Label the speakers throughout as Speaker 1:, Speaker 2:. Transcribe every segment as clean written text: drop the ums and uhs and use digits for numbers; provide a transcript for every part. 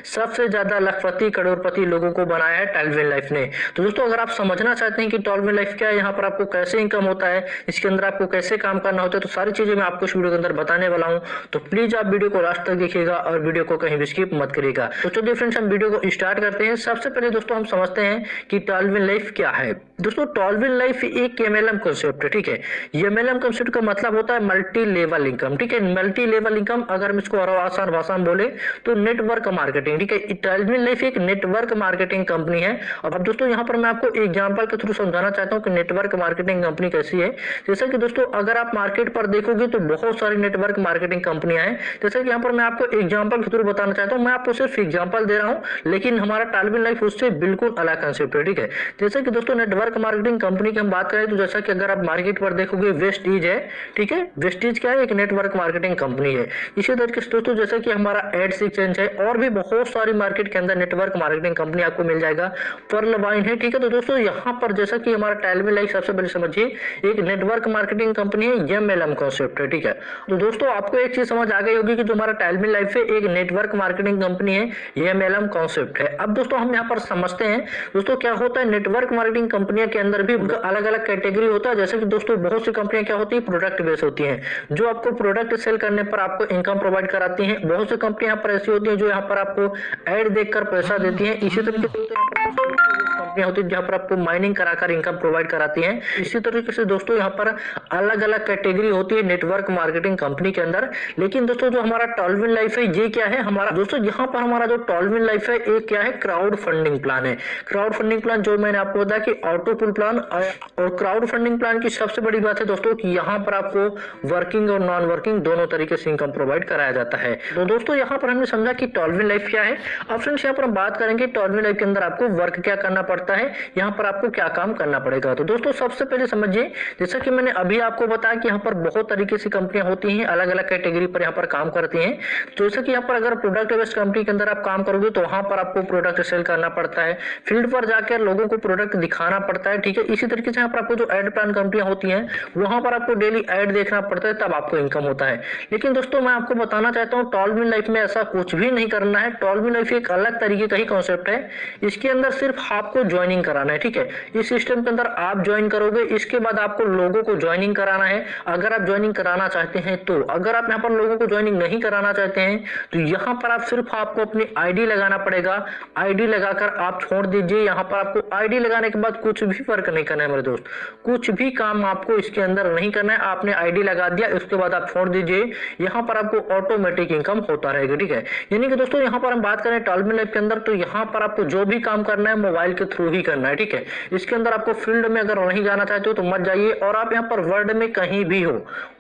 Speaker 1: सबसे ज्यादा लखपति करोड़पति लोगों को बनाया है टॉलविन लाइफ ने। तो दोस्तों अगर आप समझना चाहते हैं कि टॉलविन लाइफ क्या है, यहाँ पर आपको कैसे इनकम होता है, इसके अंदर आपको कैसे काम करना होता है, तो सारी चीजें मैं आपको इस वीडियो के अंदर बताने वाला हूँ। तो प्लीज आप वीडियो को लास्ट तक देखिएगा और वीडियो को कहीं भी स्किप मत करिएगा। तो चलिए फ्रेंड्स हम वीडियो को स्टार्ट करते हैं। सबसे पहले दोस्तों हम समझते हैं कि टॉलविन लाइफ क्या है। दोस्तों टॉलविन लाइफ एक एमएलएम कॉन्सेप्ट है, ठीक है। एमएलएम कॉन्सेप्ट का मतलब होता है मल्टी लेवल इनकम, ठीक है। मल्टी लेवल इनकम अगर हम इसको और आसान भाषा में बोले तो नेटवर्क मार्केटिंग, ठीक है। टॉलविन लाइफ एक नेटवर्क मार्केटिंग कंपनी है। अब दोस्तों यहाँ पर मैं आपको एग्जांपल के थ्रू समझाना चाहता हूँ कि नेटवर्क मार्केटिंग कंपनी कैसी है। जैसा कि दोस्तों अगर आप मार्केट पर देखोगे तो बहुत सारी नेटवर्क मार्केटिंग कंपनियां हैं। जैसा कि यहाँ पर मैं आपको एग्जांपल के थ्रू बताना चाहता हूँ, मैं आपको सिर्फ एग्जांपल दे रहा हूँ, लेकिन हमारा टॉलविन लाइफ उससे बिल्कुल अलग कंसेप्ट है, ठीक है। जैसे कि दोस्तों नेटवर्क मार्केटिंग कंपनी की हम बात करें तो जैसा कि अगर आप मार्केट पर देखोगे वेस्टीज है, ठीक है। वेस्टीज क्या है, एक नेटवर्क मार्केटिंग कंपनी है। इसी तरीके से दोस्तों जैसा कि हमारा एड्स एक्सचेंज है और भी बहुत सारी मार्केट के अंदर नेटवर्क मार्केटिंग कंपनी आपको मिल जाएगा। पर्ल वाइन है, ठीक है। तो दोस्तों यहाँ पर जैसा कि हमारा टॉलविन लाइफ सबसे पहले समझिए एक नेटवर्क मार्केटिंग कंपनी है, एमएलएम कॉन्सेप्ट है, ठीक है। तो दोस्तों आपको एक चीज समझ आ गई होगी कि जो हमारा टॉलविन लाइफ है एक नेटवर्क मार्केटिंग कंपनी है, एमएलएम कॉन्सेप्ट है। अब दोस्तों हम यहाँ पर समझते हैं दोस्तों क्या होता है। नेटवर्क मार्केटिंग कंपनियों के अंदर भी उनका अलग अलग कैटेगरी होता है। जैसे कि दोस्तों बहुत सी कंपनियां क्या होती है, प्रोडक्ट बेस होती हैं, जो आपको प्रोडक्ट सेल करने पर आपको इनकम प्रोवाइड कराती हैं। बहुत सी कंपनियां यहाँ पर ऐसी होती हैं जो यहाँ पर आपको एड देखकर पैसा देती हैं। इसी तरीके से कंपनियां होती है जहाँ पर आपको माइनिंग कराकर इनकम प्रोवाइड कराती हैं। इसी तरीके से दोस्तों यहाँ पर अलग अलग कैटेगरी होती है नेटवर्क मार्केटिंग कंपनी के अंदर। लेकिन दोस्तों जो हमारा टॉलविन लाइफ है ये क्या है हमारा, दोस्तों यहाँ पर हमारा जो टॉलविन लाइफ है एक क्या है, क्राउड फंडिंग प्लान है। क्राउड फंडिंग प्लान जो मैंने आपको बताया कि ऑटो पुल प्लान, और क्राउड फंडिंग प्लान की सबसे बड़ी बात है दोस्तों कि यहाँ पर आपको वर्किंग और नॉन वर्किंग दोनों तरीके से इनकम प्रोवाइड कराया जाता है। तो दोस्तों यहाँ पर हमने समझा कि टॉलविन लाइफ क्या है। अब फ्रेंड्स यहाँ पर हम बात करेंगे टॉलविन लाइफ के अंदर आपको वर्क क्या करना पड़ता है, यहाँ पर आपको क्या काम करना पड़ेगा। तो दोस्तों सबसे पहले समझिए जैसा कि मैंने अभी आपको बताया कि यहाँ पर बहुत तरीके से कंपनियां होती हैं, अलग अलग कैटेगरी पर यहाँ पर काम करती हैं। तो जैसे कि यहाँ पर अगर प्रोडक्ट बेस्ड कंपनी के अंदर आप काम करोगे तो वहां पर आपको प्रोडक्ट सेल करना पड़ता है, फील्ड पर जाकर लोगों को प्रोडक्ट दिखाना पड़ता है, ठीक है। इसी तरीके से यहाँ पर आपको जो एड प्लान कंपनियां होती हैं वहां पर आपको डेली एड देखना पड़ता है, तब आपको इनकम होता है। लेकिन दोस्तों मैं आपको बताना चाहता हूँ टॉलविन लाइफ में ऐसा कुछ भी नहीं करना है। टॉलविन लाइफ एक अलग तरीके का ही कॉन्सेप्ट है। इसके अंदर सिर्फ आपको ज्वाइनिंग कराना है, ठीक है। इस सिस्टम के अंदर आप ज्वाइन करोगे, इसके बाद आपको लोगों को ज्वाइनिंग कराना है अगर आप ज्वाइनिंग कराना चाहते हैं तो। अगर आप यहाँ पर लोगों को ज्वाइनिंग नहीं कराना चाहते हैं तो यहाँ पर आप सिर्फ आपको अपनी आईडी लगाना पड़ेगा। आईडी लगाकर आप छोड़ दीजिए। यहाँ पर आपको आईडी लगाने के बाद कुछ भी फर्क नहीं करना है मेरे दोस्त, कुछ भी काम आपको इसके अंदर नहीं करना है। आपने आईडी लगा दिया, उसके बाद आप छोड़ दीजिए, यहाँ पर आपको ऑटोमेटिक इनकम होता रहेगा, ठीक है। यानी कि दोस्तों यहाँ पर हम बात करें टॉलविन लाइफ के अंदर तो यहाँ पर आपको जो भी काम करना है मोबाइल के थ्रू ही करना है, ठीक है। इसके अंदर आपको फील्ड में अगर नहीं जाना चाहते हो तो मत जाइए। और आप यहाँ पर वर्ल्ड में कहीं भी हो,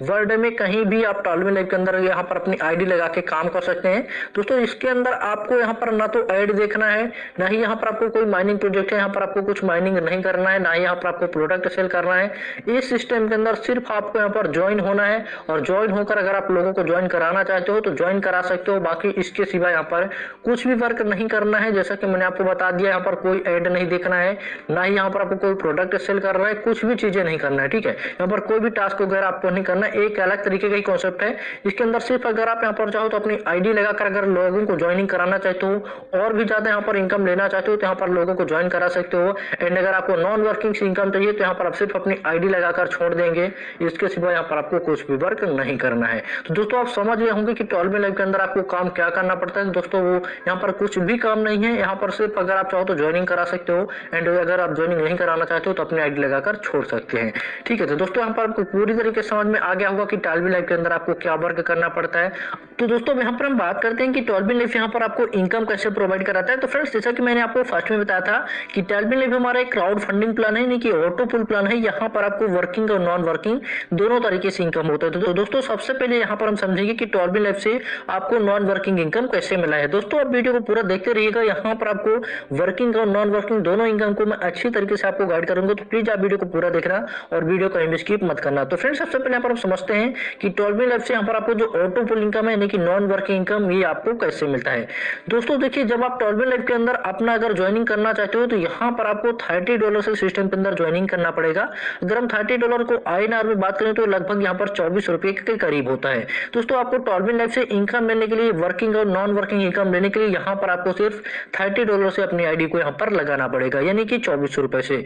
Speaker 1: वर्ल्ड में कहीं भी आप टॉलविन लाइफ के अंदर यहाँ पर अपनी आईडी लगा के काम कर सकते हैं। दोस्तों इसके अंदर आपको यहाँ पर ना तो एड देखना है, ना ही यहाँ पर आपको कोई माइनिंग प्रोजेक्ट है, यहाँ पर आपको कुछ माइनिंग नहीं करना है, ना ही यहाँ पर आपको प्रोडक्ट सेल करना है। इस सिस्टम के अंदर सिर्फ आपको यहाँ पर ज्वाइन होना है और ज्वाइन होकर अगर आप लोगों को ज्वाइन कराना चाहते हो तो ज्वाइन करा सकते हो। बाकी इसके सिवा यहाँ पर कुछ भी वर्क नहीं करना है। जैसा कि मैंने आपको बता दिया यहाँ पर कोई एड नहीं देखना है, ना ही यहाँ पर आपको कोई प्रोडक्ट सेल करना है, कुछ भी चीजें नहीं करना है, ठीक है। यहाँ पर कोई भी टास्क वगैरह आपको नहीं करना है। एक अलग तरीके का ही कॉन्सेप्ट है। इसके अंदर सिर्फ अगर आप यहाँ पर चाहो तो अपनी आईडी लगाकर अगर लोगों को ज्वाइनिंग कराना चाहते हो और भी ज्यादा यहाँ पर इनकम लेना चाहते हो तो यहाँ पर लोगों को ज्वाइन करा सकते हो। एंड अगर आपको नॉन वर्किंग इनकम चाहिए तो यहाँ पर आप सिर्फ अपनी आईडी लगाकर छोड़ देंगे। इसके सिवा यहाँ पर आपको कुछ भी वर्क नहीं करना है। तो दोस्तों आप समझ गए होंगे कि टॉलविन लाइफ के अंदर आपको काम क्या करना पड़ता है। दोस्तों वो यहाँ पर कुछ भी काम नहीं है। यहाँ पर सिर्फ अगर आप चाहो तो ज्वाइनिंग करा सकते हो, एंड अगर आप ज्वाइनिंग नहीं कराना चाहते हो तो अपनी आईडी लगाकर छोड़ सकते हैं, ठीक है। तो दोस्तों यहाँ पर आपको पूरी तरीके से समझ में आ गया होगा कि टॉलविन लाइफ के अंदर आपको क्या वर्क करना पड़ता है। तो दोस्तों यहाँ पर हम बात करते हैं कि टॉलविन लाइफ यहाँ पर आपको इनकम कैसे प्रोवाइड कराता है। तो फ्रेंड्स जैसा कि मैंने आपको फर्स्ट में बताया था कि टॉलविन लाइफ हमारा एक क्राउड फंडिंग प्लान है, यानी कि ऑटो पुल प्लान है। यहाँ पर आपको वर्किंग और नॉन वर्किंग दोनों तरीके से इनकम होता है। तो दोस्तों सबसे पहले यहाँ पर हम समझेंगे कि टॉलविन लाइफ से आपको नॉन वर्किंग इनकम कैसे मिला है। दोस्तों आप वीडियो को पूरा देखते रहिएगा। यहाँ पर आपको वर्किंग और नॉन वर्किंग दोनों इनकम को मैं अच्छी तरीके से आपको गाइड करूंगा, तो प्लीज आप वीडियो को पूरा देखना और वीडियो को कहीं भी स्किप मत करना। तो फ्रेंड्स, सबसे पहले यहाँ पर हम समझते हैं कि 12 लाइफ से यहाँ पर आपको जो ऑटो पुल इनकम है यानी कि नॉन वर्किंग इनकम, ये आपको कैसे मिलता है। दोस्तों देखिए, जब आप 12 लाइफ के अंदर अपना अगर ज्वाइनिंग करना चाहते हो तो यहाँ पर आपको $30 से सिस्टम के अंदर ज्वाइनिंग करना पड़ेगा। अगर हम $30 को INR में बात करें तो लगभग यहाँ पर 24 रुपए के करीब होता है। दोस्तों, आपको 12 लाइफ से इनकम लेने के लिए, वर्किंग और नॉन वर्किंग इनकम लेने के लिए यहाँ पर आपको सिर्फ $30 से अपनी आईडी को यहाँ पर लगाना पड़ेगा, यानी कि 24 रुपए से।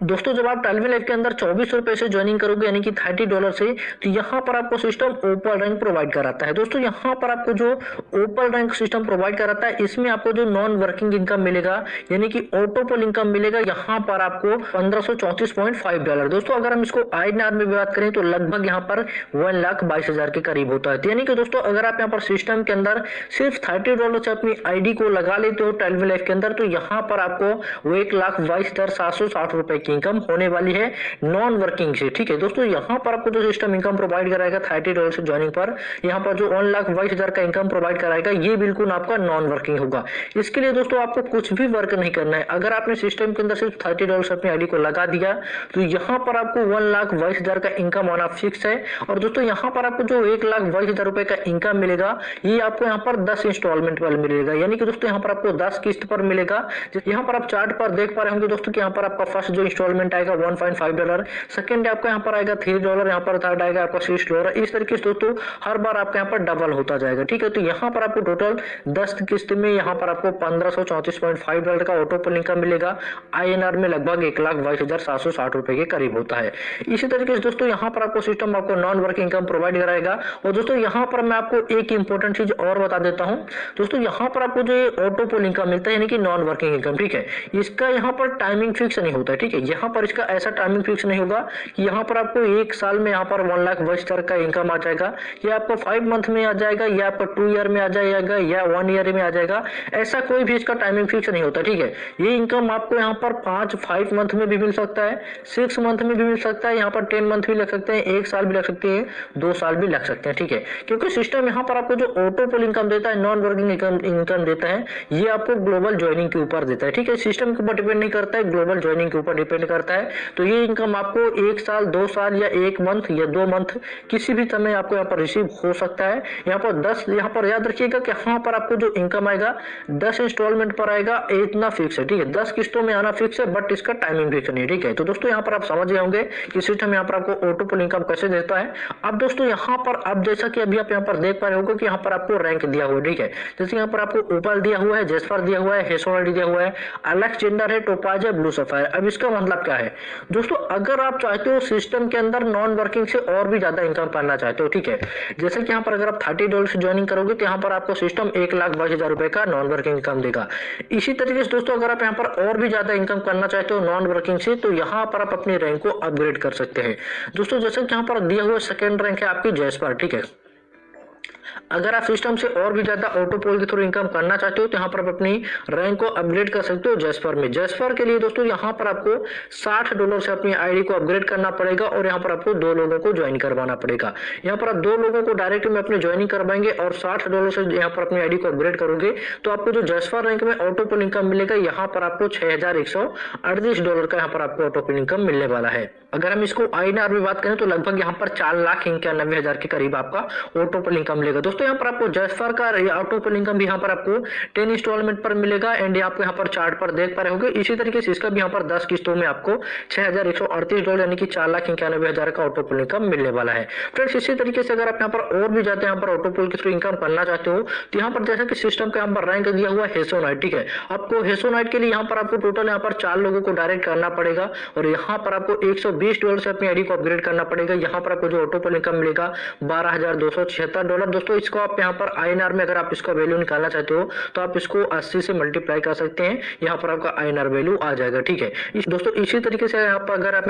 Speaker 1: दोस्तों, जब आप 12 लाइफ के अंदर 24 रुपए से ज्वाइनिंग करोगे यानी कि $30 से, तो यहाँ पर आपको सिस्टम ओपन रैंक प्रोवाइड कराता है। दोस्तों, यहाँ पर आपको जो ओपन रैंक सिस्टम प्रोवाइड कराता है, इसमें आपको जो नॉन वर्किंग इनकम मिलेगा यानी कि ऑटो पुल इनकम मिलेगा, यहाँ पर आपको $1534.5। दोस्तों, अगर हम इसको INR में बात करें तो लगभग यहाँ पर 1,22,000 के करीब होता है। यानी कि दोस्तों, अगर आप यहाँ पर सिस्टम के अंदर सिर्फ $30 से अपनी आईडी को लगा लेते हो 12 लाइफ के अंदर, तो यहाँ पर आपको 1,22,760 रुपए की इनकम होने वाली है नॉन वर्किंग से। ठीक है दोस्तों, यहाँ पर आपको जो सिस्टम इनकम प्रोवाइड कराएगा $30 से ज्वाइनिंग पर, यहाँ पर जो 1,22,000 का इनकम प्रोवाइड कराएगा, ये बिल्कुल आपका नॉन वर्किंग होगा। इसके लिए दोस्तों आपको कुछ भी वर्क नहीं करना है। अगर आपने सिस्टम के अंदर सिर्फ $30 अपनी आईडी को लगा दिया तो यहाँ पर आपको 1,22,000 का इनकम आना फिक्स है। और दोस्तों, यहाँ पर आपको जो 1,22,000 रुपए का इनकम मिलेगा, ये आपको यहाँ पर 10 इंस्टॉलमेंट पर मिलेगा, यानी कि दोस्तों यहाँ पर आपको 10 किस्त पर मिलेगा। यहाँ पर आप चार्ट पर देख पा रहे होंगे दोस्तों कि यहाँ पर आपका फर्स्ट जो इंस्टॉलमेंट आएगा $1.5, सेकंड आपका यहाँ पर आएगा $3, यहाँ पर थर्ड आएगा आपका $6। इस तरीके से दोस्तों हर बार आपका यहाँ पर डबल होता जाएगा। ठीक है, तो यहाँ पर आपको टोटल 10 किस्त में यहाँ पर आपको $1,534.5 का ऑटो पुल इनकम मिलेगा। INR में लगभग 1,22,760 रुपए के करीब होता है। इसी तरीके से दोस्तों यहाँ पर आपको सिस्टम आपको नॉन वर्किंग इनकम प्रोवाइड कराएगा। और दोस्तों, यहाँ पर मैं आपको एक इंपॉर्टेंट चीज और बता देता हूँ। दोस्तों, यहाँ पर आपको जो ऑटो पुल इनकम मिलता है यानी कि नॉन वर्किंग इनकम, ठीक है, इसका यहाँ पर टाइमिंग फिक्स नहीं होता है। ठीक है, यहाँ पर इसका ऐसा टाइमिंग फिक्स नहीं होगा कि यहाँ पर आपको एक साल में यहाँ पर 1,22,000 का इनकम आ जाएगा, या आपको 5 मंथ में आ जाएगा, या आपका 2 ईयर में आ जाएगा, या 1 ईयर में आ जाएगा। ऐसा कोई भी इसका टाइमिंग फिक्स नहीं होता। ठीक है, ये इनकम आपको यहाँ पर 5 मंथ में भी मिल सकता है, 6 मंथ में भी मिल सकता है, यहाँ पर 10 मंथ भी लग सकते हैं, 1 साल भी लग सकते हैं, 2 साल भी लग सकते हैं। ठीक है, क्योंकि सिस्टम यहाँ पर आपको जो ऑटो पुल इनकम देता है, नॉन वर्किंग इनकम देता है, ये आपको ग्लोबल ज्वाइनिंग के ऊपर देता है। ठीक है, सिस्टम के ऊपर डिपेंड नहीं करता है, ग्लोबल ज्वाइनिंग के ऊपर डिपेंड करता है। तो ये इनकम आपको 1 साल, 2 साल या 1 मंथ या 2 मंथ किसी भी समय आपको यहाँ पर रिसीव हो सकता है। यहाँ पर 10, यहाँ पर याद रखिएगा कि यहाँ पर आपको जो इनकम आएगा 10 इंस्टॉलमेंट पर आएगा, इतना फिक्स है। ठीक है, 10 किस्तों में आना फिक्स है, बट इसका टाइमिंग फिक्स नहीं है। ठीक है, तो दोस्तों यहाँ पर आप समझ गए होंगे कि सिस्टम यहाँ पर आपको ऑटो पुल इनकम कैसे देता है। अब दोस्तों यहाँ पर अब जैसा कि अभी आप यहाँ पर देख पा रहे होंगे कि यहाँ पर आपको रैंक दिया हुआ है। ठीक है, जैसे यहाँ पर आपको ओपल दिया हुआ है, जेस्पर दिया हुआ है, हेसोनाइट दिया हुआ है, अलेक्जेंडर है, टोपाज है, ब्लू सफायर। अब इसका मतलब क्या है दोस्तों, अगर आप चाहते हो सिस्टम के अंदर नॉन वर्किंग से और भी ज्यादा इनकम करना चाहते हो, ठीक है, जैसे कि यहाँ पर अगर आप $30 से ज्वाइनिंग करोगे तो यहाँ पर आपको सिस्टम 1,22,000 रुपए का नॉन वर्किंग इनकम देगा। इसी तरीके से दोस्तों अगर आप यहाँ पर और भी ज्यादा इनकम करना चाहते हो नॉन वर्किंग से, तो यहाँ पर आप अपनी रैंक को अपग्रेड कर सकते हैं। दोस्तों, जैसे कि यहाँ पर दिया हुआ सेकंड रैंक है आपकी जेस्पर। ठीक है, अगर आप सिस्टम से और भी ज्यादा ऑटो पोल के थ्रू इनकम करना चाहते हो तो यहाँ पर आप अपनी रैंक को अपग्रेड कर सकते हो जेस्पर में। जेस्पर के लिए दोस्तों यहाँ पर आपको $60 से अपनी आईडी को अपग्रेड करना पड़ेगा, और यहाँ पर आपको 2 लोगों को ज्वाइन करवाना पड़ेगा। यहाँ पर आप 2 लोगों को डायरेक्ट में अपनी ज्वाइनिंग करवाएंगे और $60 से यहाँ पर अपनी आईडी को अपग्रेड करोगे तो आपको जो जेस्पर रैंक में ऑटो पोल इनकम मिलेगा, यहाँ पर आपको $6,138 का यहाँ पर आपको ऑटो पोल इनकम मिलने वाला है। अगर हम इसको INR में बात करें तो लगभग यहाँ पर 4,91,000 के करीब आपका ऑटो पोल इनकम मिलेगा। दोस्तों, यहाँ पर आपको जेस्पर का ऑटो पोल इनकम भी यहाँ पर आपको 10 इंस्टॉलमेंट पर मिलेगा, एंड आपको यहाँ पर चार्ट पर देख पा रहे होंगे। इसी तरीके से इसका भी यहाँ पर 10 किस्तों में आपको $6,138 यानी कि 4,91,000 का ऑटो पोल इनकम मिलने वाला है। फ्रेंड्स, इसी तरीके से अगर आप यहाँ पर और भी जाते हैं, यहाँ पर ऑटो पोल के थ्रू इनकम करना चाहते हो तो यहाँ पर जैसा कि सिस्टम का यहाँ पर रैंक दिया हुआ है हेसोनाइट। ठीक है, आपको हेसोनाइट के लिए यहाँ पर आपको टोटल यहाँ पर 4 लोगों को डायरेक्ट करना पड़ेगा, और यहाँ पर आपको $120 से अपनी आईडी को अपग्रेड करना पड़ेगा। यहाँ पर आपको जो ऑटो पोल इनकम मिलेगा $12,276। दोस्तों, इसको आप यहाँ पर INR में अगर आप इसका वैल्यू निकालना चाहते हो तो आप इसको 80 से मल्टीप्लाई कर सकते हैं, यहाँ पर आपका INR वैल्यू आ जाएगा। ठीक है दोस्तों, इसी तरीके से यहाँ पर अगर आप